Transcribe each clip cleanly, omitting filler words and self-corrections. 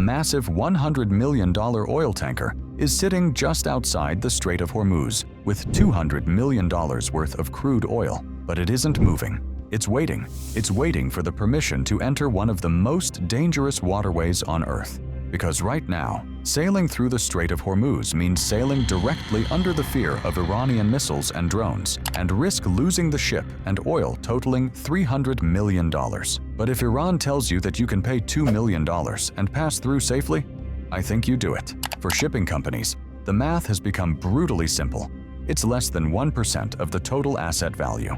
massive $100 million oil tanker is sitting just outside the Strait of Hormuz with $200 million worth of crude oil, but it isn't moving. It's waiting. It's waiting for the permission to enter one of the most dangerous waterways on Earth. Because right now, sailing through the Strait of Hormuz means sailing directly under the fear of Iranian missiles and drones, and risk losing the ship and oil totaling $300 million. But if Iran tells you that you can pay $2 million and pass through safely, I think you do it. For shipping companies, the math has become brutally simple. It's less than 1% of the total asset value.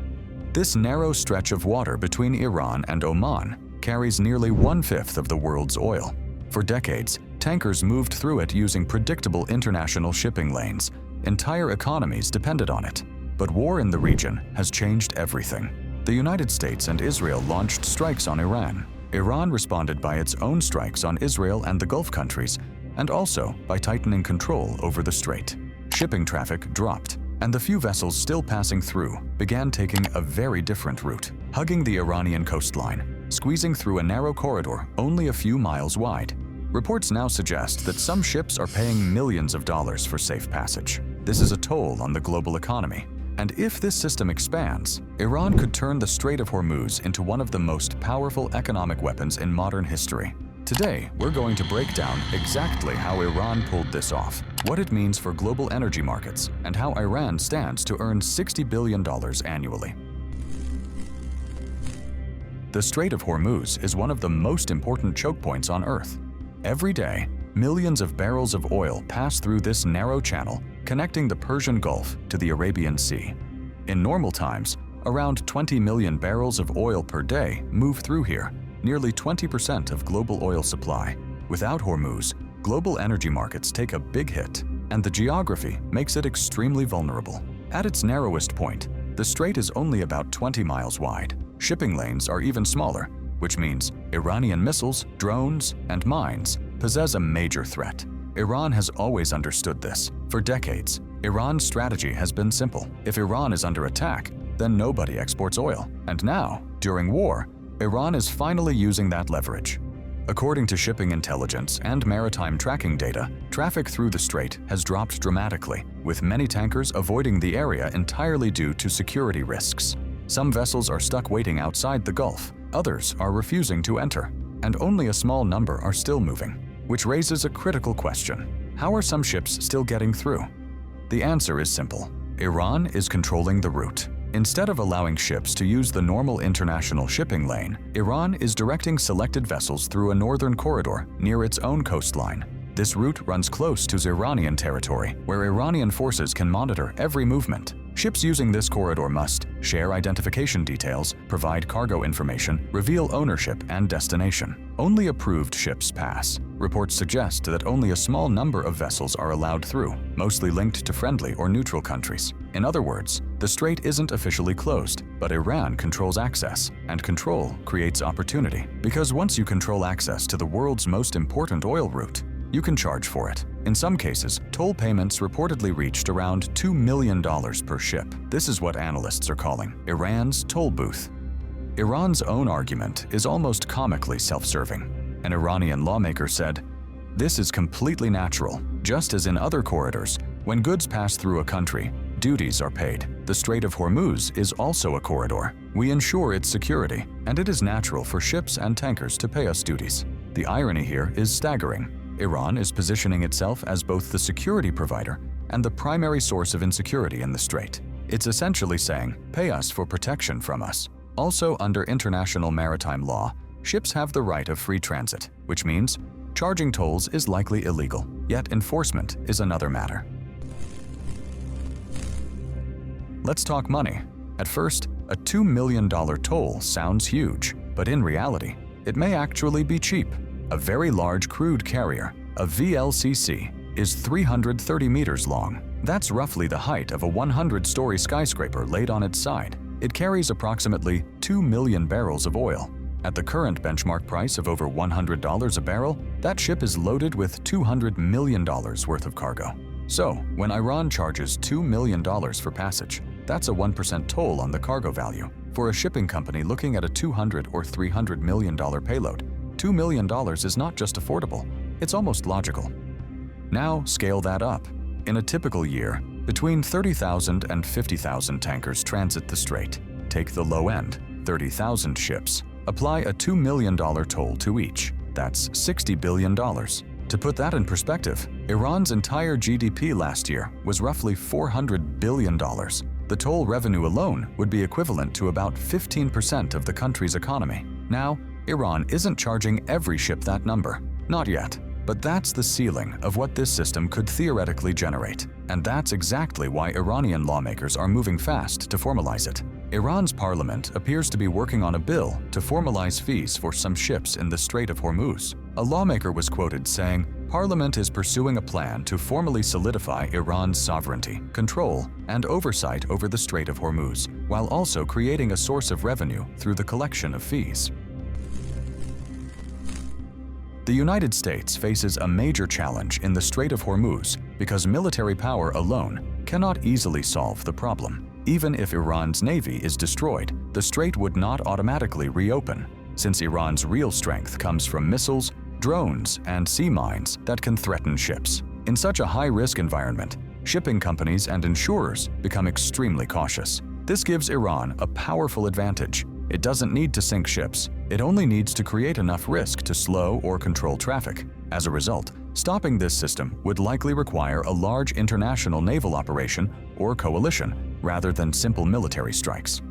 This narrow stretch of water between Iran and Oman carries nearly 1/5 of the world's oil. For decades, tankers moved through it using predictable international shipping lanes. Entire economies depended on it. But war in the region has changed everything. The United States and Israel launched strikes on Iran. Iran responded by its own strikes on Israel and the Gulf countries, and also by tightening control over the strait. Shipping traffic dropped, and the few vessels still passing through began taking a very different route, hugging the Iranian coastline, squeezing through a narrow corridor only a few miles wide. Reports now suggest that some ships are paying millions of dollars for safe passage. This is a toll on the global economy. And if this system expands, Iran could turn the Strait of Hormuz into one of the most powerful economic weapons in modern history. Today, we're going to break down exactly how Iran pulled this off, what it means for global energy markets, and how Iran stands to earn $60 billion annually. The Strait of Hormuz is one of the most important choke points on Earth. Every day, millions of barrels of oil pass through this narrow channel, connecting the Persian Gulf to the Arabian Sea. In normal times, around 20 million barrels of oil per day move through here, nearly 20% of global oil supply. Without Hormuz, global energy markets take a big hit, and the geography makes it extremely vulnerable. At its narrowest point, the strait is only about 20 miles wide. Shipping lanes are even smaller, which means Iranian missiles, drones, and mines possess a major threat. Iran has always understood this. For decades, Iran's strategy has been simple. If Iran is under attack, then nobody exports oil. And now, during war, Iran is finally using that leverage. According to shipping intelligence and maritime tracking data, traffic through the strait has dropped dramatically, with many tankers avoiding the area entirely due to security risks. Some vessels are stuck waiting outside the Gulf, others are refusing to enter, and only a small number are still moving. Which raises a critical question. How are some ships still getting through? The answer is simple. Iran is controlling the route. Instead of allowing ships to use the normal international shipping lane, Iran is directing selected vessels through a northern corridor near its own coastline. This route runs close to Iranian territory, where Iranian forces can monitor every movement. Ships using this corridor must share identification details, provide cargo information, reveal ownership and destination. Only approved ships pass. Reports suggest that only a small number of vessels are allowed through, mostly linked to friendly or neutral countries. In other words, the strait isn't officially closed, but Iran controls access, and control creates opportunity. Because once you control access to the world's most important oil route, you can charge for it. In some cases, toll payments reportedly reached around $2 million per ship. This is what analysts are calling Iran's toll booth. Iran's own argument is almost comically self-serving. An Iranian lawmaker said, "This is completely natural. Just as in other corridors, when goods pass through a country, duties are paid. The Strait of Hormuz is also a corridor. We ensure its security, and it is natural for ships and tankers to pay us duties." The irony here is staggering. Iran is positioning itself as both the security provider and the primary source of insecurity in the strait. It's essentially saying, pay us for protection from us. Also, under international maritime law, ships have the right of free transit, which means charging tolls is likely illegal, yet enforcement is another matter. Let's talk money. At first, a $2 million toll sounds huge, but in reality, it may actually be cheap. A very large crude carrier, a VLCC, is 330 meters long. That's roughly the height of a 100-story skyscraper laid on its side. It carries approximately 2 million barrels of oil. At the current benchmark price of over $100 a barrel, that ship is loaded with $200 million worth of cargo. So, when Iran charges $2 million for passage, that's a 1% toll on the cargo value. For a shipping company looking at a $200 or $300 million payload, $2 million is not just affordable, It's almost logical. Now scale that up. In a typical year, between 30,000 and 50,000 tankers transit the strait. Take the low end, 30,000 ships. Apply a $2 million toll to each. That's $60 billion. To put that in perspective, Iran's entire GDP last year was roughly $400 billion. The toll revenue alone would be equivalent to about 15% of the country's economy. Now, Iran isn't charging every ship that number. Not yet. But that's the ceiling of what this system could theoretically generate. And that's exactly why Iranian lawmakers are moving fast to formalize it. Iran's parliament appears to be working on a bill to formalize fees for some ships in the Strait of Hormuz. A lawmaker was quoted saying, "Parliament is pursuing a plan to formally solidify Iran's sovereignty, control, and oversight over the Strait of Hormuz, while also creating a source of revenue through the collection of fees." The United States faces a major challenge in the Strait of Hormuz because military power alone cannot easily solve the problem. Even if Iran's navy is destroyed, the strait would not automatically reopen, since Iran's real strength comes from missiles, drones, and sea mines that can threaten ships. In such a high-risk environment, shipping companies and insurers become extremely cautious. This gives Iran a powerful advantage. It doesn't need to sink ships. It only needs to create enough risk to slow or control traffic. As a result, stopping this system would likely require a large international naval operation or coalition rather than simple military strikes.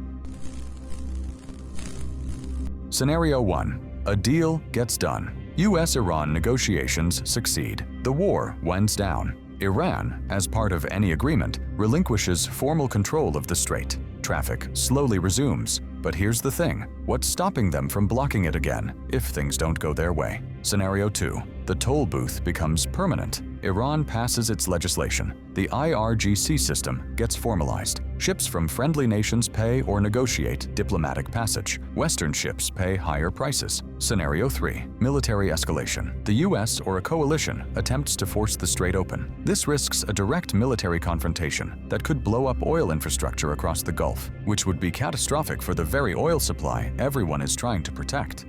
Scenario 1. A deal gets done. US-Iran negotiations succeed. The war winds down. Iran, as part of any agreement, relinquishes formal control of the strait. Traffic slowly resumes. But here's the thing, what's stopping them from blocking it again if things don't go their way? Scenario 2. The toll booth becomes permanent. Iran passes its legislation. The IRGC system gets formalized. Ships from friendly nations pay or negotiate diplomatic passage. Western ships pay higher prices. Scenario 3. Military escalation. The US or a coalition attempts to force the strait open. This risks a direct military confrontation that could blow up oil infrastructure across the Gulf, which would be catastrophic for the very oil supply everyone is trying to protect.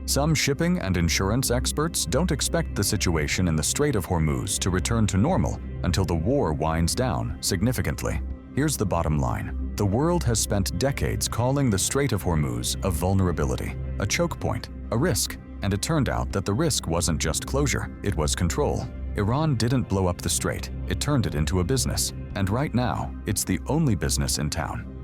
Some shipping and insurance experts don't expect the situation in the Strait of Hormuz to return to normal until the war winds down significantly. Here's the bottom line. The world has spent decades calling the Strait of Hormuz a vulnerability, a choke point, a risk, and it turned out that the risk wasn't just closure, it was control. Iran didn't blow up the strait, it turned it into a business. And right now, it's the only business in town.